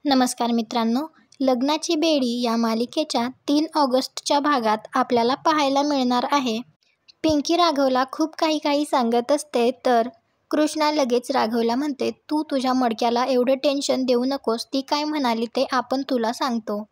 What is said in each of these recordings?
नमस्कार मित्रांनो, लग्नाची बेडी या मालिकेच्या 3 ऑगस्टच्या भागात आपल्याला पाहायला मिळणार आहे. पिंकी राघवला खूप काही सांगत असते तर कृष्णा लगेच राघवला म्हणते, तू तुझ्या मडक्याला एवढं टेन्शन देऊ नकोस. ती काय म्हणाली ते आपण तुला सांगतो.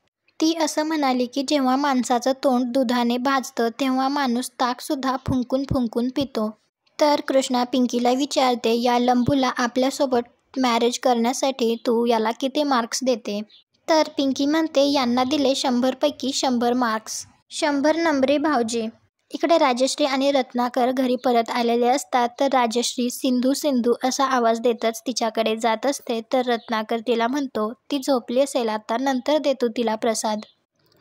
ती असं म्हणाली की जेव्हा माणसाचं तोंड दुधाने भाजतं तेव्हा माणूस ताकसुद्धा फुंकून पितो. तर कृष्णा पिंकीला विचारते, या लंबूला आपल्यासोबत मॅरेज करण्यासाठी तू याला किती मार्क्स देते? तर पिंकी म्हणते, यांना दिले 100 पैकी 100 मार्क्स. 100 नंबरे भाऊजी. इकडे राजश्री आणि रत्नाकर घरी परत आलेले असतात. तर राजश्री सिंधू असा आवाज देतच तिच्याकडे जात असते. तर रत्नाकर तिला म्हणतो, ती झोपली असेल आता, नंतर देतो तिला प्रसाद.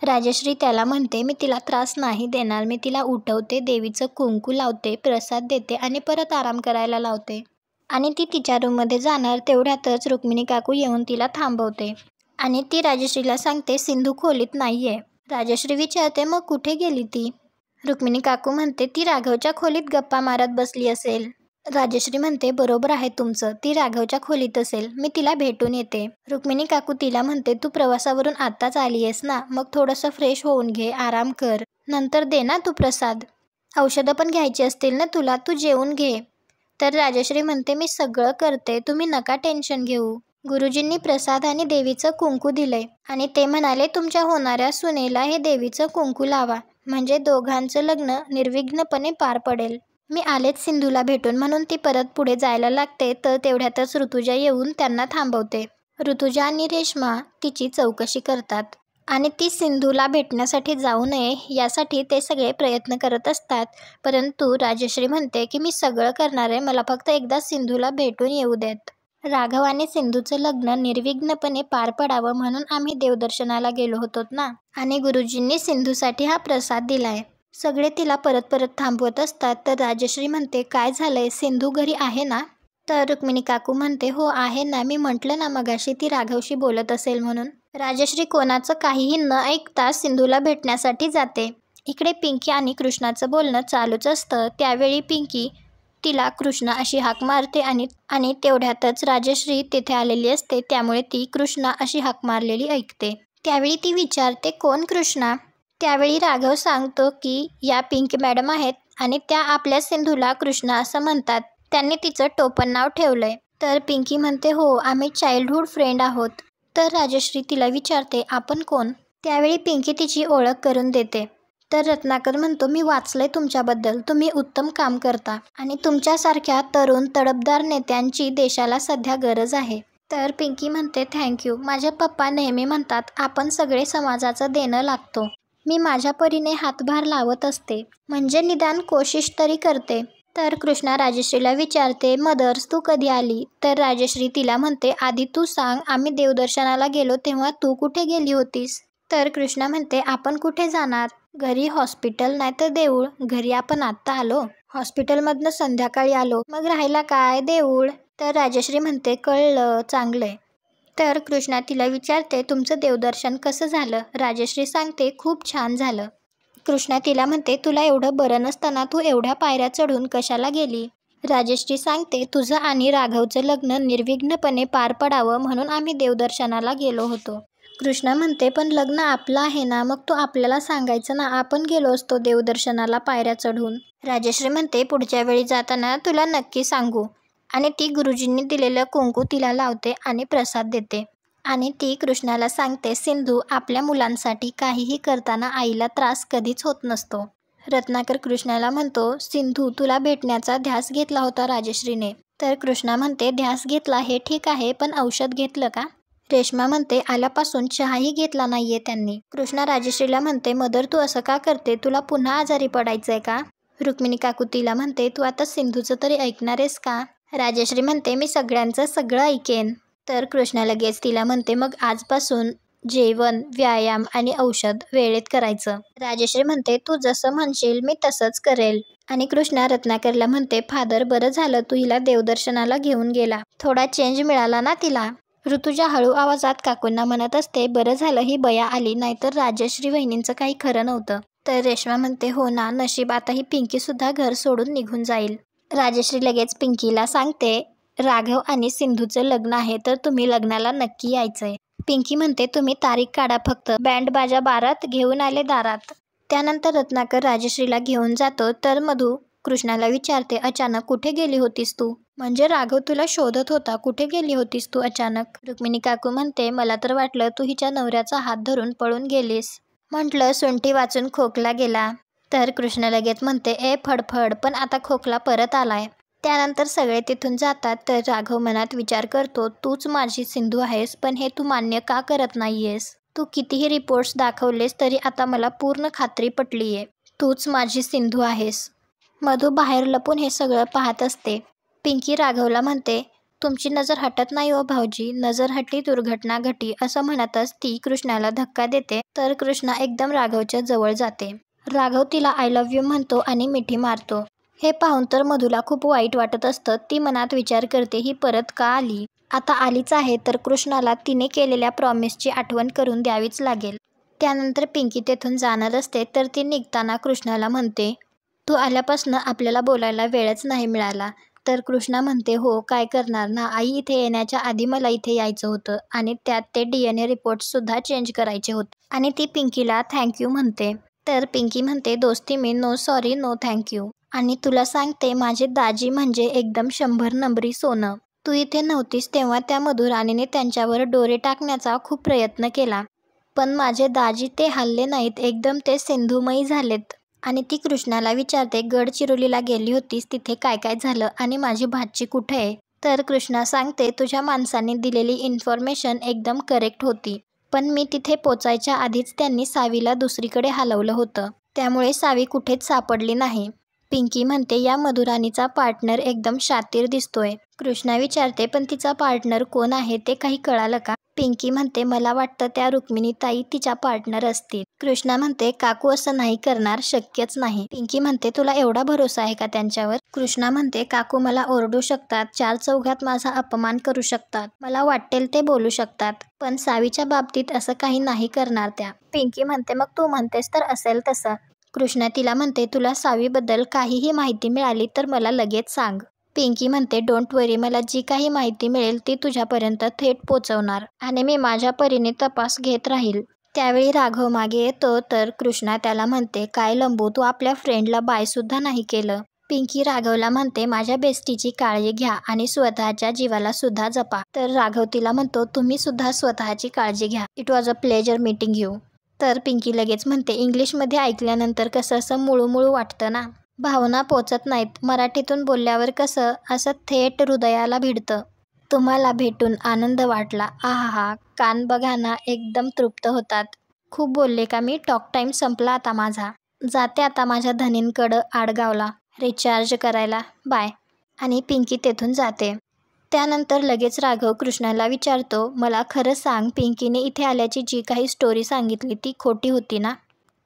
राजश्री त्याला म्हणते, मी तिला त्रास नाही देणार. मी तिला उठवते, देवीचं कुंकू लावते, प्रसाद देते आणि परत आराम करायला लावते. आणि ती तिच्या रूममध्ये जाणार तेवढ्यातच रुक्मिणी काकू येऊन तिला थांबवते. आणि ती राजश्रीला सांगते, सिंधू खोलीत नाहीये. राजश्री विचारते, मग कुठे गेली ती? रुक्मिणी काकू म्हणते, ती राघवच्या खोलीत गप्पा मारत बसली असेल. राजश्री म्हणते, बरोबर आहे तुमचं, ती राघवच्या खोलीत असेल. मी तिला भेटून येते. रुक्मिणी काकू तिला म्हणते, तू प्रवासावरून आत्ताच आली आहेस ना, मग थोडंसं फ्रेश होऊन घे, आराम कर, नंतर दे ना तू प्रसाद. औषधं पण घ्यायची असतील ना तुला, तू जेवून घे. तर राजश्री म्हणते, मी सगळं करते, तुम्ही नका टेन्शन घेऊ. गुरुजींनी प्रसाद आणि देवीचं कुंकू दिलंय आणि ते म्हणाले, तुमच्या होणाऱ्या सुनेला हे देवीचं कुंकू लावा, म्हणजे दोघांचं लग्न निर्विघ्नपणे पार पडेल. मी आलेच सिंधूला भेटून, म्हणून ती परत पुढे जायला लागते. तर तेवढ्यातच ऋतुजा येऊन त्यांना थांबवते. ऋतुजा आणि रेश्मा तिची चौकशी करतात आणि ती सिंधूला भेटण्यासाठी जाऊ नये यासाठी ते सगळे प्रयत्न करत असतात. परंतु राजश्री म्हणते की मी सगळं करणार आहे, मला फक्त एकदा सिंधूला भेटून येऊ देत. राघव आणि सिंधूचं लग्न निर्विघ्नपणे पार पडावं म्हणून आम्ही देवदर्शनाला गेलो होतो ना, आणि गुरुजींनी सिंधूसाठी हा प्रसाद दिलाय. सगळे तिला परत थांबवत असतात. तर राजश्री म्हणते, काय झालंय, सिंधू घरी आहे ना? तर रुक्मिणी काकू म्हणते, हो आहे ना, मी म्हटलं ना मगाशी ती राघवशी बोलत असेल म्हणून. राजश्री कोणाचं काहीही न ऐकता सिंधूला भेटण्यासाठी जाते. इकडे पिंकी आणि कृष्णाचं बोलणं चालूच असतं. त्यावेळी पिंकी तिला कृष्णा अशी हाक मारते आणि तेवढ्यातच राजश्री तिथे आलेली असते. त्यामुळे ती कृष्णा अशी हाक मारलेली ऐकते. त्यावेळी ती विचारते, कोण कृष्णा? त्यावेळी राघव सांगतो की या पिंकी मॅडम आहेत आणि त्या आपल्या सिंधूला कृष्णा असं म्हणतात. त्यांनी तिचं टोपण नाव ठेवलंय. तर पिंकी म्हणते, हो, आम्ही चाइल्डहुड फ्रेंड आहोत. तर राजश्री तिला विचारते, आपण कोण? त्यावेळी पिंकी तिची ओळख करून देते. तर रत्नाकर म्हणतो, मी वाचलंय तुमच्याबद्दल, तुम्ही उत्तम काम करता आणि तुमच्यासारख्या तरुण तडफदार नेत्यांची देशाला सध्या गरज आहे. तर पिंकी म्हणते, थँक्यू. माझे पप्पा नेहमी म्हणतात, आपण सगळे समाजाचं देणं लागतो. मी माझ्या परीने हातभार लावत असते, म्हणजे निदान कोशिश तरी करते. तर कृष्णा राजश्रीला विचारते, मदर्स तू कधी आली? तर राजश्री तिला म्हणते, आधी तू सांग, आम्ही देवदर्शनाला गेलो तेव्हा तू कुठे गेली होतीस? तर कृष्णा म्हणते, आपण कुठे जाणार? घरी हॉस्पिटल नाही तर देऊळ. घरी आपण आत्ता आलो, हॉस्पिटलमधनं संध्याकाळी आलो, मग राहायला काय, देऊळ. तर राजश्री म्हणते, कळलं, चांगलंय. तर कृष्णा तिला विचारते, तुमचं देवदर्शन कसं झालं? राजश्री सांगते, खूप छान झालं. कृष्णा तिला म्हणते, तुला एवढं बरं नसताना तू एवढ्या पायऱ्या चढून कशाला गेली? राजश्री सांगते, तुझं आणि राघवचं लग्न निर्विघ्नपणे पार पडावं म्हणून आम्ही देवदर्शनाला गेलो होतो. कृष्णा म्हणते, पण लग्न आपलं आहे ना, मग तो आपल्याला सांगायचं ना, आपण गेलो असतो देवदर्शनाला पायऱ्या चढून. राजश्री म्हणते, पुढच्या वेळी जाताना तुला नक्की सांगू. आणि ती गुरुजींनी दिलेलं कुंकू तिला लावते आणि प्रसाद देते. आणि ती कृष्णाला सांगते, सिंधू आपल्या मुलांसाठी काहीही करताना आईला त्रास कधीच होत नसतो. रत्नाकर कृष्णाला म्हणतो, सिंधू तुला भेटण्याचा ध्यास घेतला होता राजश्रीने. तर कृष्णा म्हणते, ध्यास घेतला हे ठीक आहे, पण औषध घेतलं का? रेश्मा म्हणते, आल्यापासून चहाही घेतला नाहीये त्यांनी. कृष्णा राजश्रीला म्हणते, मदर तू असं का करते? तुला पुन्हा आजारी पडायचंय का? रुक्मिणी काकू तिला म्हणते, तू आता सिंधूचं तरी ऐकणार आहेस का? राजश्री म्हणते, मी सगळ्यांचं सगळं ऐकेन. तर कृष्णा लगेच तिला म्हणते, मग आजपासून जेवण, व्यायाम आणि औषध वेळेत करायचं. राजश्री म्हणते, तू जसं म्हणशील मी तसंच करेल. आणि कृष्णा रत्नाकरला म्हणते, फादर बरं झालं तू हिला देवदर्शनाला घेऊन गेला, थोडा चेंज मिळाला ना तिला. ऋतुजा हळू आवाजात काकूंना म्हणत असते, बरं झालं ही बया आली, नाहीतर राजश्री वहिनींचं काही खरं नव्हतं. तर रेश्मा म्हणते, हो ना, नशीब आता ही पिंकीसुद्धा घर सोडून निघून जाईल. राजश्री लगेच पिंकीला सांगते, राघव आणि सिंधूचं लग्न आहे तर तुम्ही लग्नाला नक्की यायचंय. पिंकी म्हणते तुम्ही तारीख काढा फक्त, बँड बाजा बारात घेऊन आले दारात. त्यानंतर रत्नाकर राजश्रीला घेऊन जातो तर मधू कृष्णाला विचारते अचानक कुठे गेली होतीस तू? म्हणजे राघव तुला शोधत होता, कुठे गेली होतीस तू अचानक? रुक्मिणी काकू म्हणते मला तर वाटलं तू हिच्या नवऱ्याचा हात धरून पळून गेलीस. म्हटलं सुंठी वाचून खोकला गेला. तर कृष्ण लगेच म्हणते ए फडफड, पण आता खोकला परत आलाय. त्यानंतर सगळे तिथून जातात तर राघव मनात विचार करतो तूच माझी सिंधू आहेस, पण हे तू मान्य का करत नाहीयेस? तू कितीही रिपोर्ट्स दाखवलेस तरी आता मला पूर्ण खात्री पटलीये, तूच माझी सिंधू आहेस. मधू बाहेर लपून हे सगळं पाहत असते. पिंकी राघवला म्हणते तुमची नजर हटत नाही हो भाऊजी, नजर हटली दुर्घटना घटी, असं म्हणतच ती कृष्णाला धक्का देते तर कृष्णा एकदम राघवच्या जवळ जाते. राघव तिला आय लव्ह यू म्हणतो आणि मिठी मारतो. हे पाहून तर मधूला खूप वाईट वाटत असतं. ती मनात विचार करते ही परत का आली? आता आलीच आहे तर कृष्णाला तिने केलेल्या प्रॉमिसची आठवण करून द्यावीच लागेल. त्यानंतर पिंकी तेथून जाणार असते तर ती निघताना कृष्णाला म्हणते तू आल्यापासून आपल्याला बोलायला वेळच नाही मिळाला. तर कृष्णा म्हणते हो काय करणार ना, आई इथे येण्याच्या आधी मला इथे यायचं होतं आणि त्यात ते DNA रिपोर्ट्ससुद्धा चेंज करायचे होते. आणि ती पिंकीला थँक्यू म्हणते. तर पिंकी म्हणते दोस्ती मी नो सॉरी नो थँक्यू. आणि तुला सांगते माझे दाजी म्हणजे एकदम 100 नंबरी सोनं. तू इथे नव्हतीस तेव्हा त्या मधुराणीने त्यांच्यावर डोरे टाकण्याचा खूप प्रयत्न केला, पण माझे दाजी ते हल्ले नाहीत, एकदम ते सिंधुमयी झालेत. आणि ती कृष्णाला विचारते गडचिरोलीला गेली होतीस, तिथे काय काय झालं आणि माझी भाची कुठे आहे? तर कृष्णा सांगते तुझ्या माणसांनी दिलेली इन्फॉर्मेशन एकदम करेक्ट होती, पण मी तिथे पोचायच्या आधीच त्यांनी सावीला दुसरीकडे हलवलं होतं, त्यामुळे सावी कुठेच सापडली नाही. पिंकी म्हणते या मधुराणीचा पार्टनर एकदम शातीर दिसतोय. कृष्णा विचारते पण तिचा पार्टनर कोण आहे ते काही कळालं का? पिंकी म्हणते मला वाटतं त्या रुक्मिणीताई तिच्या पार्टनर असतील. कृष्णा म्हणते काकू असं नाही करणार, शक्यच नाही. पिंकी म्हणते तुला एवढा भरोसा आहे का त्यांच्यावर? कृष्णा म्हणते काकू मला ओरडू शकतात, चार चौघात माझा अपमान करू शकतात, मला वाटेल ते बोलू शकतात, पण सावीच्या बाबतीत असं काही नाही करणार त्या. पिंकी म्हणते मग तू म्हणतेस तर असेल तसं. कृष्णा तिला म्हणते तुला सावीबद्दल काहीही माहिती मिळाली तर मला लगेच सांग. पिंकी म्हणते डोंट वरी, मला जी काही माहिती मिळेल ती तुझ्यापर्यंत थेट पोचवणार आणि मी माझ्या परीने तपास घेत राहील. त्यावेळी राघव मागे येतो तर कृष्णा त्याला म्हणते काय लंबू, तू आपल्या फ्रेंडला बाय सुद्धा नाही केलं. पिंकी राघवला म्हणते माझ्या बेस्टीची काळजी घ्या आणि स्वतःच्या जीवाला सुद्धा जपा. तर राघव तिला म्हणतो तुम्ही सुद्धा स्वतःची काळजी घ्या, it was a pleasure meeting you. तर पिंकी लगेच म्हणते इंग्लिशमध्ये ऐकल्यानंतर कसं असं मुळूमुळू वाटतं ना, भावना पोचत नाहीत, मराठीतून बोलल्यावर कसं असं थेट हृदयाला भिडतं. तुम्हाला भेटून आनंद वाटला, आहाहा, कान बघा ना एकदम तृप्त होतात. खूप बोलले का मी? टॉक टाईम संपला आता माझा, जाते आता माझ्या धनींकडं आडगावला रिचार्ज करायला, बाय. आणि पिंकी तेथून जाते. त्यानंतर लगेच राघव कृष्णाला विचारतो मला खरं सांग, पिंकीने इथे आल्याची जी काही स्टोरी सांगितली ती खोटी होती ना?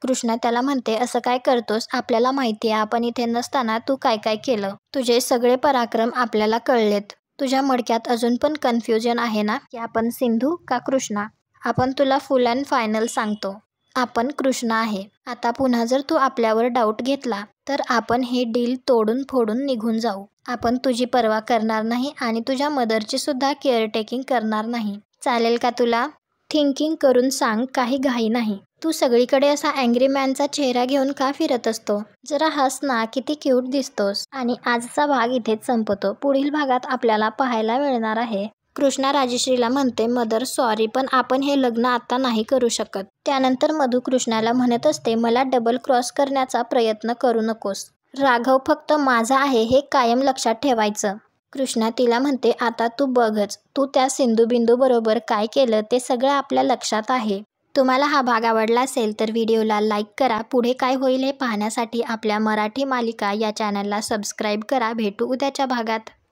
कृष्णा त्याला म्हणते असं काय करतोस, आपल्याला माहिती आहे आपण इथे नसताना तू काय काय केलं, तुझे सगळे पराक्रम आपल्याला कळलेत. तुझ्या मडक्यात अजून पण कन्फ्युजन आहे ना की आपण सिंधू का कृष्णा? आपण तुला फुल अँड फायनल सांगतो, आपण कृष्ण आहे. आता पुन्हा जर तू आपल्यावर डाऊट घेतला तर आपण हे डील तोडून फोडून निघून जाऊ. आपण तुझी पर्वा करणार नाही आणि तुझ्या मदरची सुद्धा केअरटेकिंग करणार नाही. चालेल का तुला? थिंकिंग करून सांग, काही घाई नाही. तू सगळीकडे असा अँग्री मॅनचा चेहरा घेऊन का फिरत असतो? जरा हस ना, किती क्यूट दिसतोस. आणि आजचा भाग इथेच संपतो. पुढील भागात आपल्याला पाहायला मिळणार आहे कृष्णा राजश्रीला म्हणते मदर सॉरी, पण आपण हे लग्न आता नाही करू शकत. त्यानंतर मधू कृष्णाला म्हणत असते मला डबल क्रॉस करण्याचा प्रयत्न करू नकोस, राघव फक्त माझा आहे हे कायम लक्षात ठेवायचं. कृष्णा तिला म्हणते आता तू बघच, तू त्या सिंधुबिंदू बरोबर काय केलं ते सगळं आपल्या लक्षात आहे. तुम्हाला हा भाग आवडला असेल तर व्हिडिओला लाईक करा. पुढे काय होईल हे पाहण्यासाठी आपल्या मराठी मालिका या चॅनलला सबस्क्राईब करा. भेटू उद्याच्या भागात.